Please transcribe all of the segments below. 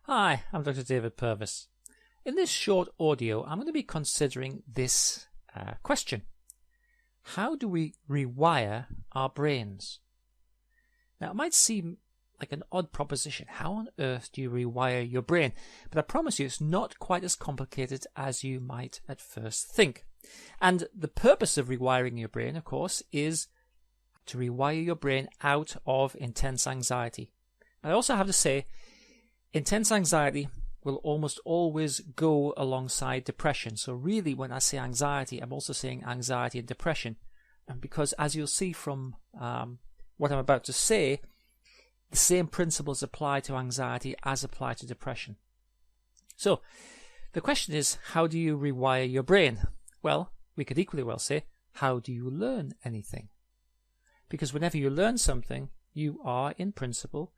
Hi, I'm Dr. David Purvis. In this short audio, I'm going to be considering this question. How do we rewire our brains? Now, it might seem like an odd proposition. How on earth do you rewire your brain? But I promise you, it's not quite as complicated as you might at first think. And the purpose of rewiring your brain, of course, is to rewire your brain out of intense anxiety. I also have to say, intense anxiety will almost always go alongside depression. So really, when I say anxiety, I'm also saying anxiety and depression. And because as you'll see from what I'm about to say, the same principles apply to anxiety as apply to depression. So the question is, how do you rewire your brain? Well, we could equally well say, how do you learn anything? Because whenever you learn something, you are, in principle,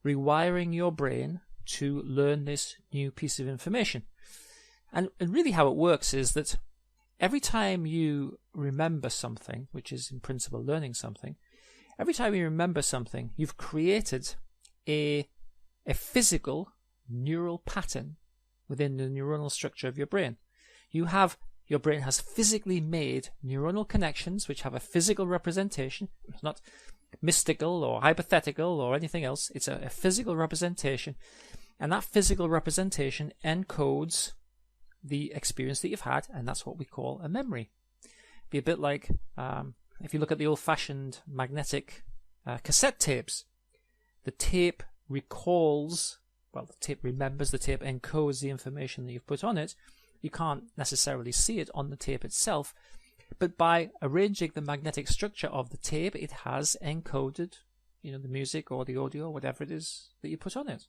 rewiring your brain to learn this new piece of information. And really how it works is that every time you remember something, which is in principle learning something, every time you remember something, you've created a physical neural pattern within the neuronal structure of your brain. Your brain has physically made neuronal connections which have a physical representation. It's not mystical or hypothetical or anything else. It's a physical representation, and that physical representation encodes the experience that you've had, and that's what we call a memory. Be a bit like if you look at the old-fashioned magnetic cassette tapes. The tape recalls, well, the tape remembers, the tape encodes the information that you've put on it. You can't necessarily see it on the tape itself, but by arranging the magnetic structure of the tape, it has encoded, the music or the audio, or whatever it is that you put on it.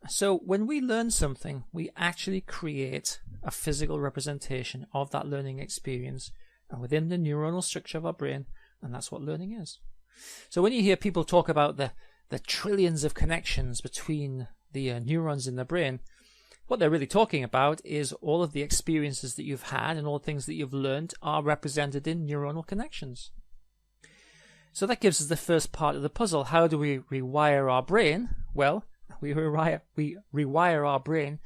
So when we learn something, we actually create a physical representation of that learning experience within the neuronal structure of our brain, and that's what learning is. So when you hear people talk about the trillions of connections between the neurons in the brain, what they're really talking about is all of the experiences that you've had and all the things that you've learned are represented in neuronal connections. So that gives us the first part of the puzzle. How do we rewire our brain? Well, we rewire our brain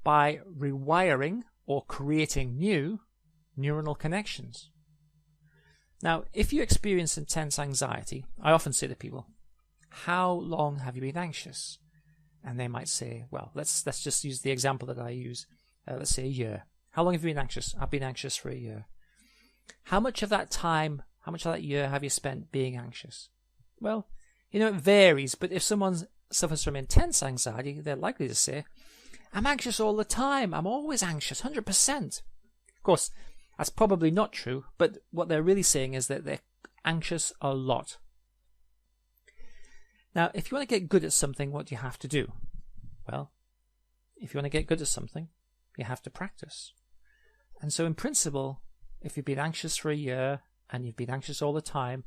by rewiring or creating new neuronal connections. Now, if you experience intense anxiety, I often say to people, how long have you been anxious? And they might say, well, let's just use the example that I use. Let's say a year. How long have you been anxious? I've been anxious for a year. How much of that time, how much of that year have you spent being anxious? Well, it varies, but if someone suffers from intense anxiety, they're likely to say, I'm anxious all the time. I'm always anxious, 100%. Of course, that's probably not true, but what they're really saying is that they're anxious a lot. Now, if you want to get good at something, what do you have to do? Well, if you want to get good at something, you have to practice. And so in principle, if you've been anxious for a year and you've been anxious all the time,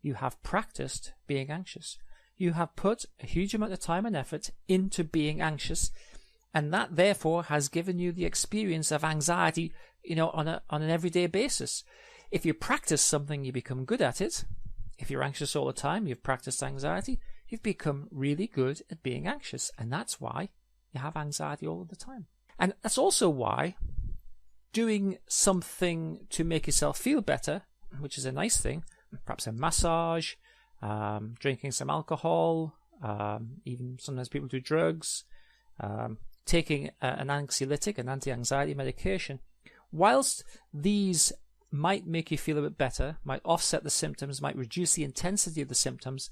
you have practiced being anxious. You have put a huge amount of time and effort into being anxious, and that therefore has given you the experience of anxiety, on an everyday basis. If you practice something, you become good at it. If you're anxious all the time, you've practiced anxiety. You've become really good at being anxious, and that's why you have anxiety all the time. And that's also why doing something to make yourself feel better, which is a nice thing, perhaps a massage, drinking some alcohol, even sometimes people do drugs, taking an anxiolytic, an anti-anxiety medication, whilst these might make you feel a bit better, might offset the symptoms, might reduce the intensity of the symptoms,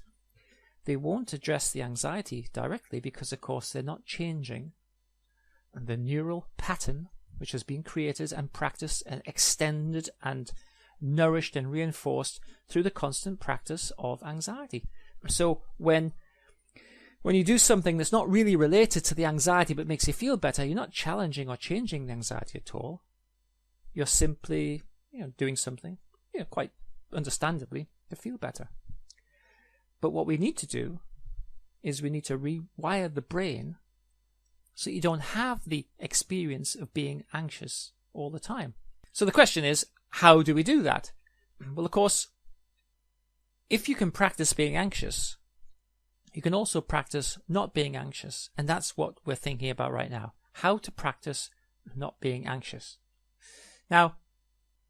they won't address the anxiety directly because, of course, they're not changing the neural pattern which has been created and practiced and extended and nourished and reinforced through the constant practice of anxiety. So when you do something that's not really related to the anxiety but makes you feel better, you're not challenging or changing the anxiety at all. You're simply doing something quite understandably to feel better. But what we need to do is we need to rewire the brain so you don't have the experience of being anxious all the time. So the question is, how do we do that? Well, of course, if you can practice being anxious, You can also practice not being anxious, and that's what we're thinking about right now. How to practice not being anxious. Now,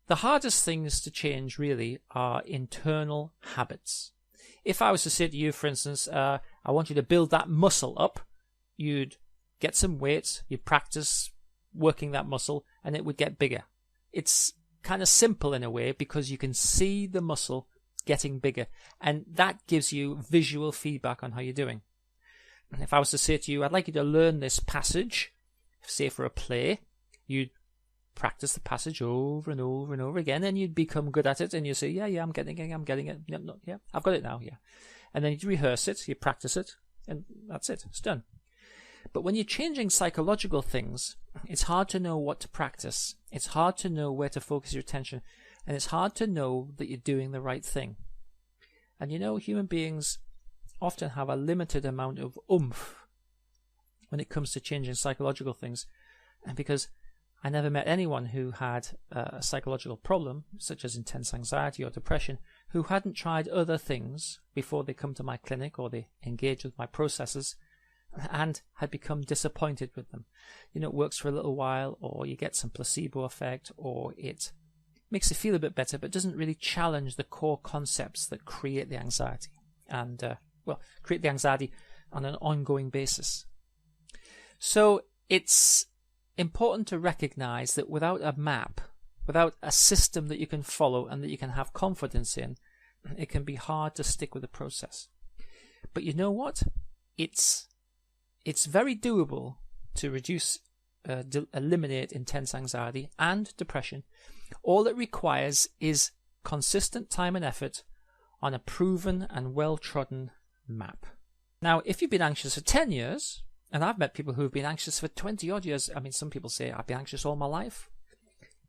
the hardest things to change really are internal habits. If I was to say to you, for instance, I want you to build that muscle up, you'd get some weights, you'd practice working that muscle, and it would get bigger. It's kind of simple in a way because you can see the muscle getting bigger, and that gives you visual feedback on how you're doing. And if I was to say to you, I'd like you to learn this passage, say for a play, you'd practice the passage over and over and over again, and you'd become good at it, and you say, yeah, I'm getting it, yeah, I've got it now, yeah. And then you'd rehearse it, you practice it, and that's it, it's done. But when you're changing psychological things, it's hard to know what to practice. It's hard to know where to focus your attention, and it's hard to know that you're doing the right thing. And you know, human beings often have a limited amount of oomph when it comes to changing psychological things, and because I never met anyone who had a psychological problem, such as intense anxiety or depression, who hadn't tried other things before they come to my clinic or they engage with my processes and had become disappointed with them. You know, it works for a little while, or you get some placebo effect, or it makes you feel a bit better, but doesn't really challenge the core concepts that create the anxiety and, create the anxiety on an ongoing basis. So it's important to recognize that without a map, without a system that you can follow and that you can have confidence in, it can be hard to stick with the process. But you know what? It's very doable to eliminate intense anxiety and depression. All it requires is consistent time and effort on a proven and well-trodden map. Now, if you've been anxious for 10 years, and I've met people who have been anxious for 20 odd years. I mean, some people say, I've been anxious all my life.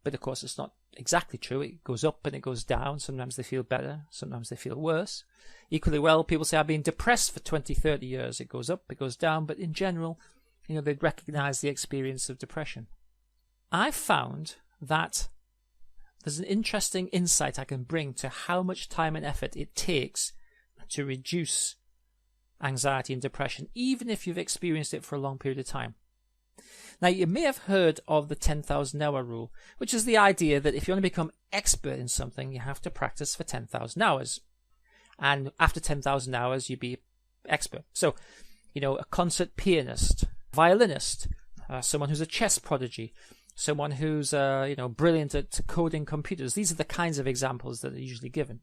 But of course, it's not exactly true. It goes up and it goes down. Sometimes they feel better. Sometimes they feel worse. Equally well, people say, I've been depressed for 20, 30 years. It goes up, it goes down. But in general, you know, they recognize the experience of depression. I found that there's an interesting insight I can bring to how much time and effort it takes to reduce anxiety and depression, even if you've experienced it for a long period of time. Now, you may have heard of the 10,000 hour rule, which is the idea that if you want to become expert in something, you have to practice for 10,000 hours. And after 10,000 hours, you'd be expert. So, you know, a concert pianist, violinist, someone who's a chess prodigy, someone who's, brilliant at coding computers. These are the kinds of examples that are usually given.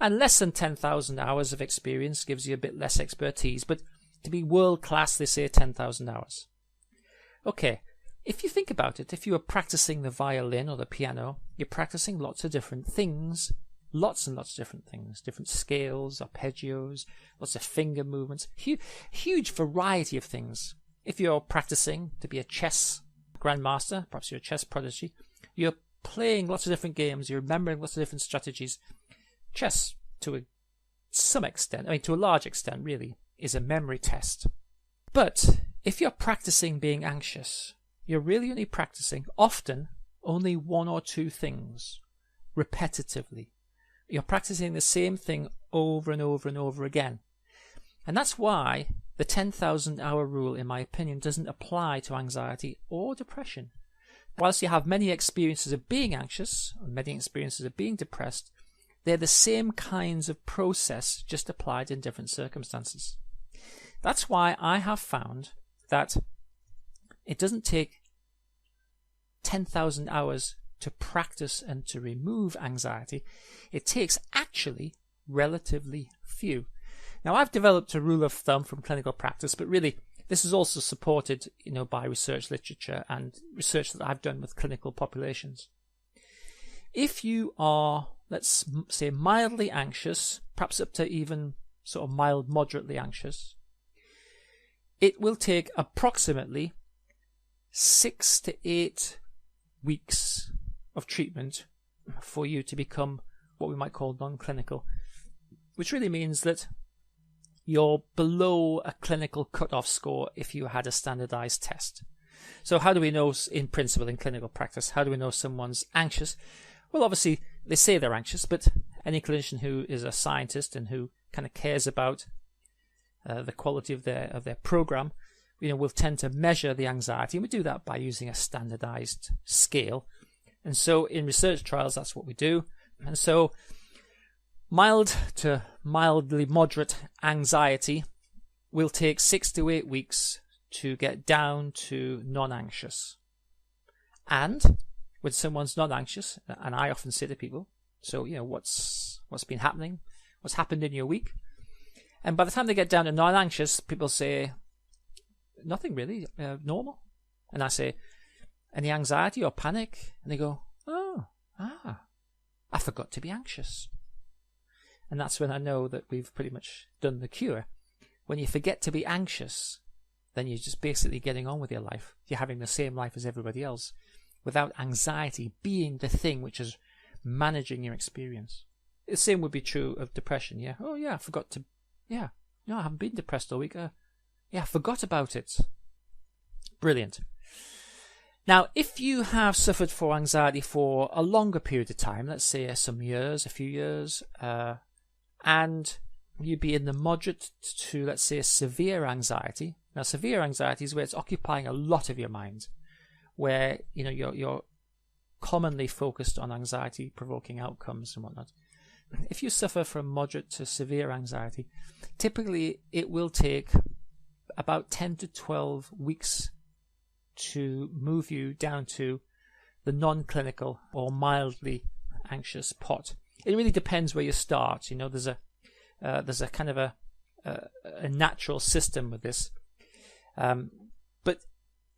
And less than 10,000 hours of experience gives you a bit less expertise. But to be world-class, they say 10,000 hours. Okay, if you think about it, if you are practicing the violin or the piano, you're practicing lots of different things. Lots and lots of different things. Different scales, arpeggios, lots of finger movements. Huge variety of things. If you're practicing to be a chess grandmaster, perhaps you're a chess prodigy, you're playing lots of different games, you're remembering lots of different strategies. Chess, to a large extent really, is a memory test. But if you're practicing being anxious, you're really only practicing often only one or two things repetitively. You're practicing the same thing over and over and over again. And that's why the 10,000 hour rule, in my opinion, doesn't apply to anxiety or depression. Whilst you have many experiences of being anxious, or many experiences of being depressed, they're the same kinds of process, just applied in different circumstances. That's why I have found that it doesn't take 10,000 hours to practice and to remove anxiety. It takes actually relatively few. Now, I've developed a rule of thumb from clinical practice, but really this is also supported, by research literature and research that I've done with clinical populations. If you are, let's say, mildly anxious, perhaps up to even sort of mild, moderately anxious, it will take approximately 6 to 8 weeks of treatment for you to become what we might call non-clinical, which really means that you're below a clinical cut-off score if you had a standardized test. So how do we know, in principle, in clinical practice, how do we know someone's anxious? Well, obviously, they say they're anxious, but any clinician who is a scientist and who kind of cares about the quality of their program, we'll tend to measure the anxiety, and we do that by using a standardized scale. And so in research trials, that's what we do. And so mild to mildly moderate anxiety will take 6 to 8 weeks to get down to non-anxious. And when someone's not anxious, and I often say to people, so what's been happening, what's happened in your week, and by the time they get down to non-anxious, people say nothing really, normal. And I say, any anxiety or panic? And they go, I forgot to be anxious. And that's when I know that we've pretty much done the cure. When you forget to be anxious, then you're just basically getting on with your life. You're having the same life as everybody else, without anxiety being the thing which is managing your experience. The same would be true of depression. Yeah. Oh yeah, I forgot to. Yeah. No, I haven't been depressed all week. Yeah, I forgot about it. Brilliant. Now, if you have suffered for anxiety for a longer period of time, let's say some years, a few years, and you'd be in the moderate to, let's say, severe anxiety. Now, severe anxiety is where it's occupying a lot of your mind, where you're commonly focused on anxiety-provoking outcomes and whatnot. If you suffer from moderate to severe anxiety, typically it will take about 10 to 12 weeks to move you down to the non-clinical or mildly anxious pot. It really depends where you start. There's a kind of a natural system with this, but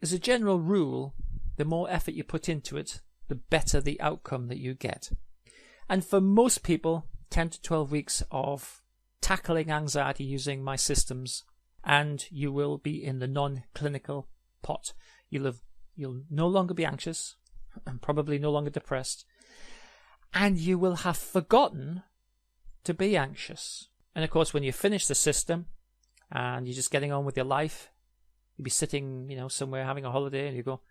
as a general rule, the more effort you put into it, the better the outcome that you get. And for most people, 10 to 12 weeks of tackling anxiety using my systems, and you will be in the non-clinical pot. You'll no longer be anxious, and probably no longer depressed, and you will have forgotten to be anxious. And of course, when you finish the system and you're just getting on with your life, you'll be sitting, somewhere having a holiday, and you go,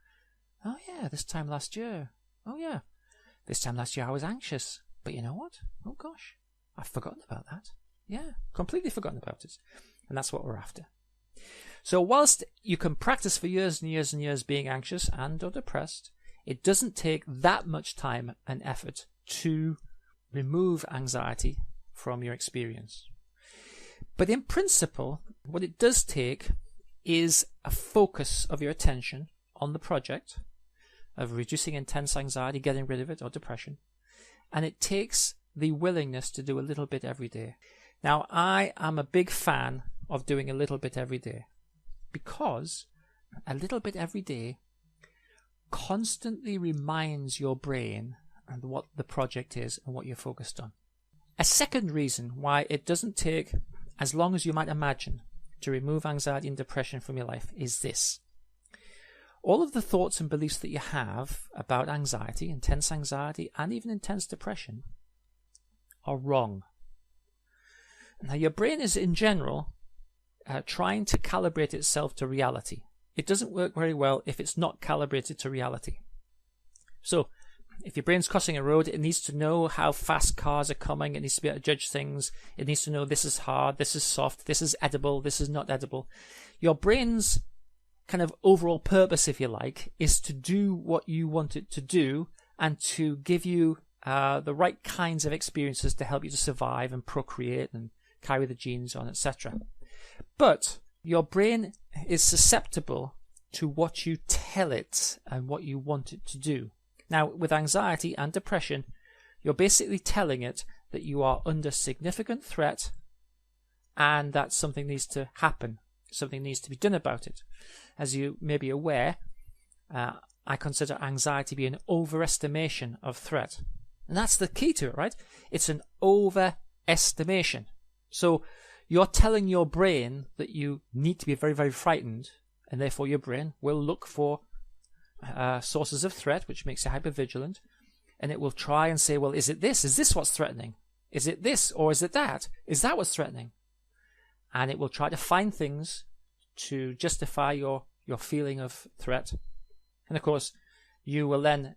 oh yeah, this time last year I was anxious. But you know what? Oh gosh, I've forgotten about that. Yeah, completely forgotten about it. And that's what we're after. So whilst you can practice for years and years and years being anxious and or depressed, it doesn't take that much time and effort to remove anxiety from your experience. But in principle, what it does take is a focus of your attention on the project of reducing intense anxiety, getting rid of it, or depression. And it takes the willingness to do a little bit every day. Now, I am a big fan of doing a little bit every day, because a little bit every day constantly reminds your brain and what the project is and what you're focused on. A second reason why it doesn't take as long as you might imagine to remove anxiety and depression from your life is this. All of the thoughts and beliefs that you have about anxiety, intense anxiety, and even intense depression are wrong. Now, your brain is in general trying to calibrate itself to reality. It doesn't work very well if it's not calibrated to reality. So, if your brain's crossing a road, it needs to know how fast cars are coming. It needs to be able to judge things. It needs to know this is hard, this is soft, this is edible, this is not edible. Your brain's kind of overall purpose, if you like, is to do what you want it to do and to give you the right kinds of experiences to help you to survive and procreate and carry the genes on, etc. But your brain is susceptible to what you tell it and what you want it to do. Now, with anxiety and depression, you're basically telling it that you are under significant threat and that something needs to happen. Something needs to be done about it. As you may be aware, I consider anxiety to be an overestimation of threat. And that's the key to it, right? It's an overestimation. So you're telling your brain that you need to be very, very frightened, and therefore your brain will look for sources of threat, which makes you hypervigilant, and it will try and say, well, is it this? Is this what's threatening? Is it this or is it that? Is that what's threatening? And it will try to find things to justify your feeling of threat. And of course, you will then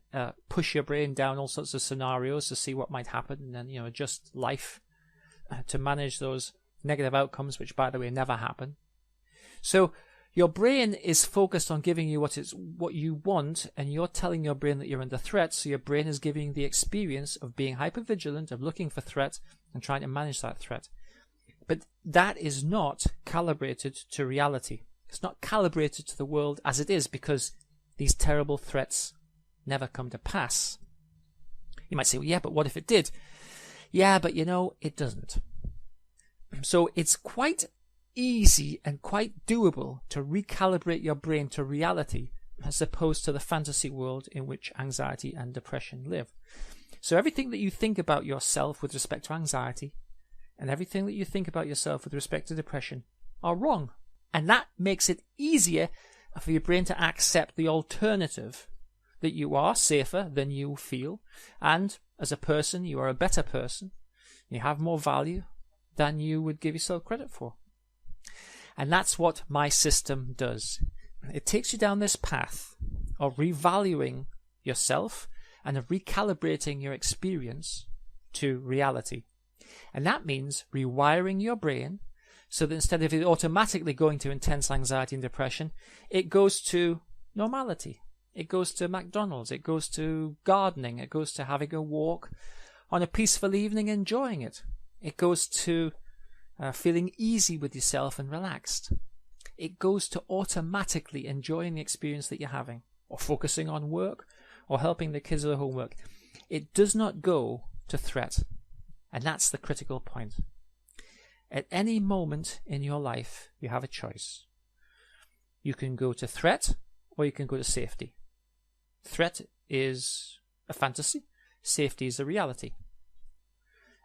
push your brain down all sorts of scenarios to see what might happen, and then adjust life to manage those negative outcomes, which by the way never happen. So your brain is focused on giving you what you want, and you're telling your brain that you're under threat, so your brain is giving you the experience of being hypervigilant, of looking for threat and trying to manage that threat. But that is not calibrated to reality. It's not calibrated to the world as it is, because these terrible threats never come to pass. You might say, well, yeah, but what if it did? Yeah, but it doesn't. So it's quite easy and quite doable to recalibrate your brain to reality, as opposed to the fantasy world in which anxiety and depression live. So everything that you think about yourself with respect to anxiety and everything that you think about yourself with respect to depression are wrong. And that makes it easier for your brain to accept the alternative, that you are safer than you feel, and as a person you are a better person, you have more value than you would give yourself credit for. And that's what my system does. It takes you down this path of revaluing yourself and of recalibrating your experience to reality. And that means rewiring your brain so that instead of it automatically going to intense anxiety and depression, it goes to normality. It goes to McDonald's, it goes to gardening, it goes to having a walk on a peaceful evening, enjoying it. It goes to feeling easy with yourself and relaxed. It goes to automatically enjoying the experience that you're having, or focusing on work, or helping the kids with their homework. It does not go to threat. And that's the critical point. At any moment in your life, you have a choice. You can go to threat, or you can go to safety. Threat is a fantasy. Safety is a reality.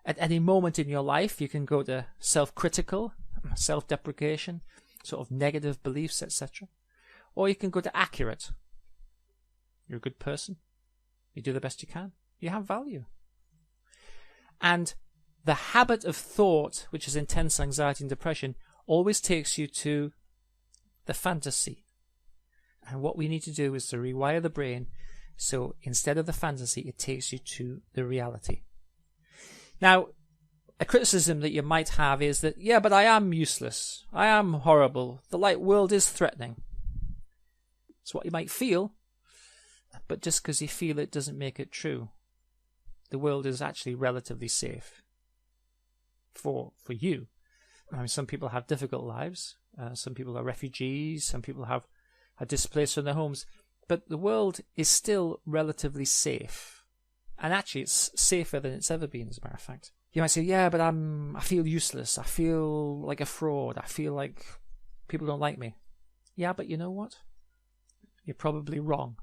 At any moment in your life, you can go to self-critical, self-deprecation, sort of negative beliefs, etc. Or you can go to accurate. You're a good person. You do the best you can. You have value. And the habit of thought, which is intense anxiety and depression, always takes you to the fantasy. And what we need to do is to rewire the brain so instead of the fantasy, it takes you to the reality. Now, a criticism that you might have is that, yeah, but I am useless. I am horrible. The light world is threatening. It's what you might feel, but just because you feel it doesn't make it true. The world is actually relatively safe for you. I mean, some people have difficult lives. Some people are refugees. Some people are displaced from their homes. But the world is still relatively safe. And actually, it's safer than it's ever been, as a matter of fact. You might say, yeah, but I feel useless. I feel like a fraud. I feel like people don't like me. Yeah, but you know what? You're probably wrong.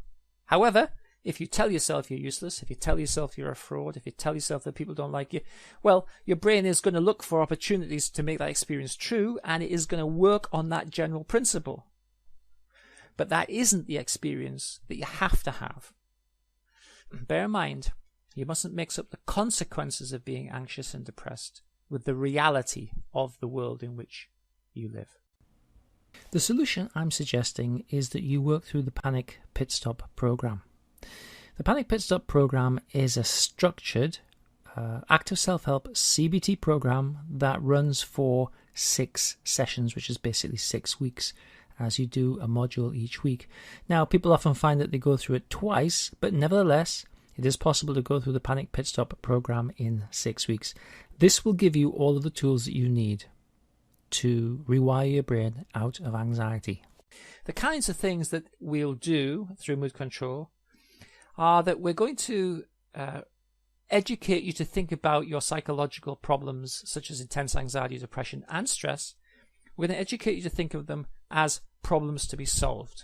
However, if you tell yourself you're useless, if you tell yourself you're a fraud, if you tell yourself that people don't like you, well, your brain is going to look for opportunities to make that experience true, and it is going to work on that general principle. But that isn't the experience that you have to have. Bear in mind, you mustn't mix up the consequences of being anxious and depressed with the reality of the world in which you live. The solution I'm suggesting is that you work through the Panic Pit Stop program. The Panic Pit Stop program is a structured, active self-help CBT program that runs for 6 sessions, which is basically 6 weeks, as you do a module each week. Now, people often find that they go through it twice, but nevertheless, it is possible to go through the Panic Pit Stop program in 6 weeks. This will give you all of the tools that you need to rewire your brain out of anxiety. The kinds of things that we'll do through mood control are that we're going to educate you to think about your psychological problems, such as intense anxiety, depression, and stress. We're going to educate you to think of them as problems to be solved.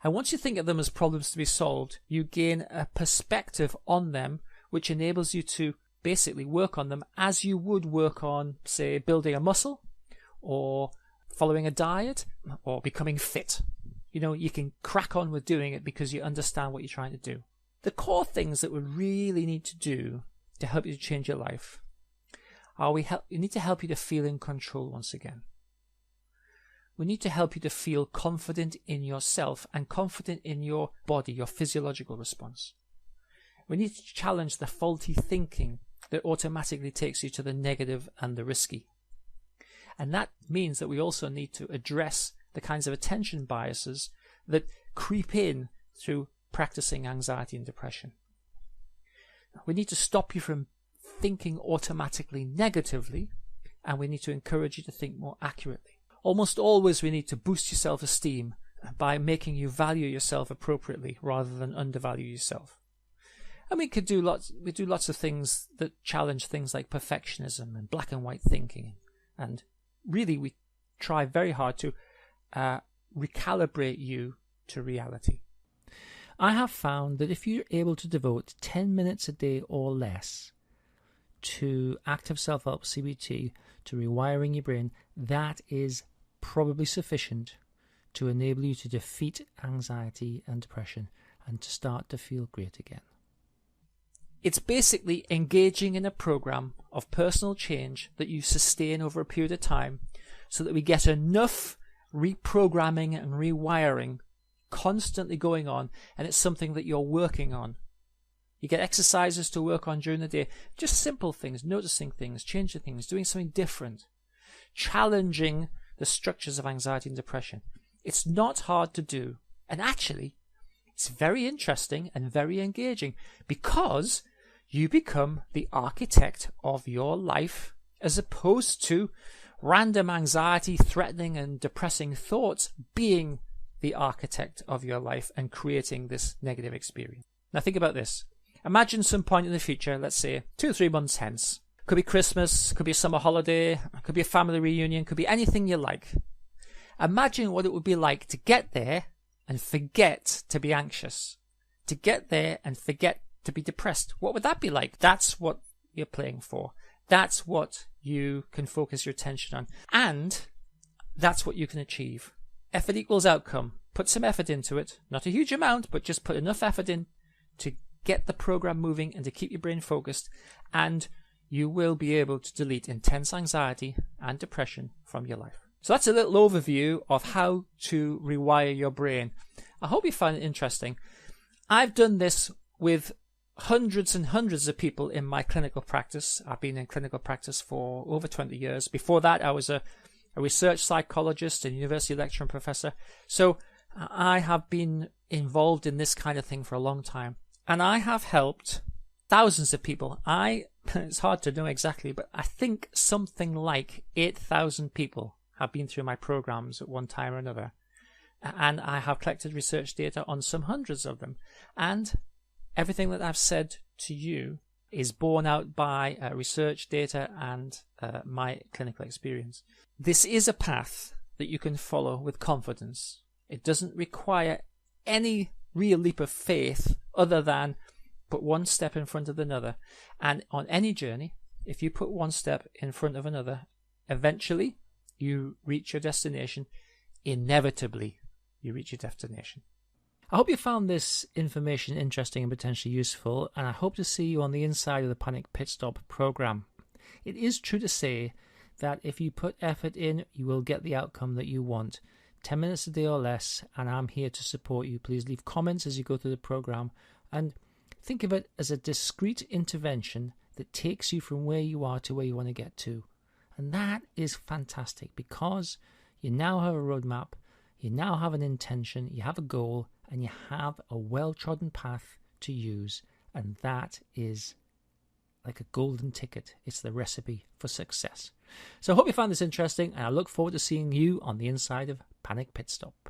And once you think of them as problems to be solved, you gain a perspective on them, which enables you to basically work on them as you would work on, say, building a muscle, or following a diet, or becoming fit. You know, you can crack on with doing it because you understand what you're trying to do. The core things that we really need to do to help you to change your life are we need to help you to feel in control once again. We need to help you to feel confident in yourself and confident in your body, your physiological response. We need to challenge the faulty thinking that automatically takes you to the negative and the risky. And that means that we also need to address the kinds of attention biases that creep in through practicing anxiety and depression. We need to stop you from thinking automatically negatively, and we need to encourage you to think more accurately. Almost always we need to boost your self-esteem by making you value yourself appropriately rather than undervalue yourself. And we do lots of things that challenge things like perfectionism and black and white thinking. And really we try very hard to recalibrate you to reality. I have found that if you're able to devote 10 minutes a day or less to active self-help CBT, to rewiring your brain, that is probably sufficient to enable you to defeat anxiety and depression and to start to feel great again. It's basically engaging in a program of personal change that you sustain over a period of time so that we get enough reprogramming and rewiring constantly going on, and it's something that you're working on. You get exercises to work on during the day, just simple things, noticing things, changing things, doing something different, challenging the structures of anxiety and depression. It's not hard to do, and actually it's very interesting and very engaging because you become the architect of your life as opposed to random anxiety, threatening and depressing thoughts being the architect of your life and creating this negative experience. Now think about this. Imagine some point in the future, let's say 2 or 3 months hence. Could be Christmas, could be a summer holiday, could be a family reunion, could be anything you like. Imagine what it would be like to get there and forget to be anxious. To get there and forget to be depressed. What would that be like? That's what you're playing for. That's what you can focus your attention on. And that's what you can achieve. Effort equals outcome. Put some effort into it. Not a huge amount, but just put enough effort in to get the program moving and to keep your brain focused. And you will be able to delete intense anxiety and depression from your life. So that's a little overview of how to rewire your brain. I hope you find it interesting. I've done this with hundreds and hundreds of people in my clinical practice. I've been in clinical practice for over 20 years. Before that, I was a research psychologist and university lecturer and professor. So I have been involved in this kind of thing for a long time. And I have helped thousands of people. It's hard to know exactly, but I think something like 8,000 people have been through my programs at one time or another. And I have collected research data on some hundreds of them. And everything that I've said to you is borne out by research data and my clinical experience. This is a path that you can follow with confidence. It doesn't require any real leap of faith other than put one step in front of another. And on any journey, if you put one step in front of another, eventually you reach your destination. Inevitably, you reach your destination. I hope you found this information interesting and potentially useful, and I hope to see you on the inside of the Panic Pit Stop program. It is true to say that if you put effort in, you will get the outcome that you want. 10 minutes a day or less, and I'm here to support you. Please leave comments as you go through the program, and think of it as a discrete intervention that takes you from where you are to where you want to get to. And that is fantastic because you now have a roadmap, you now have an intention, you have a goal, and you have a well-trodden path to use. And that is like a golden ticket. It's the recipe for success. So I hope you found this interesting, and I look forward to seeing you on the inside of Panic Pit Stop.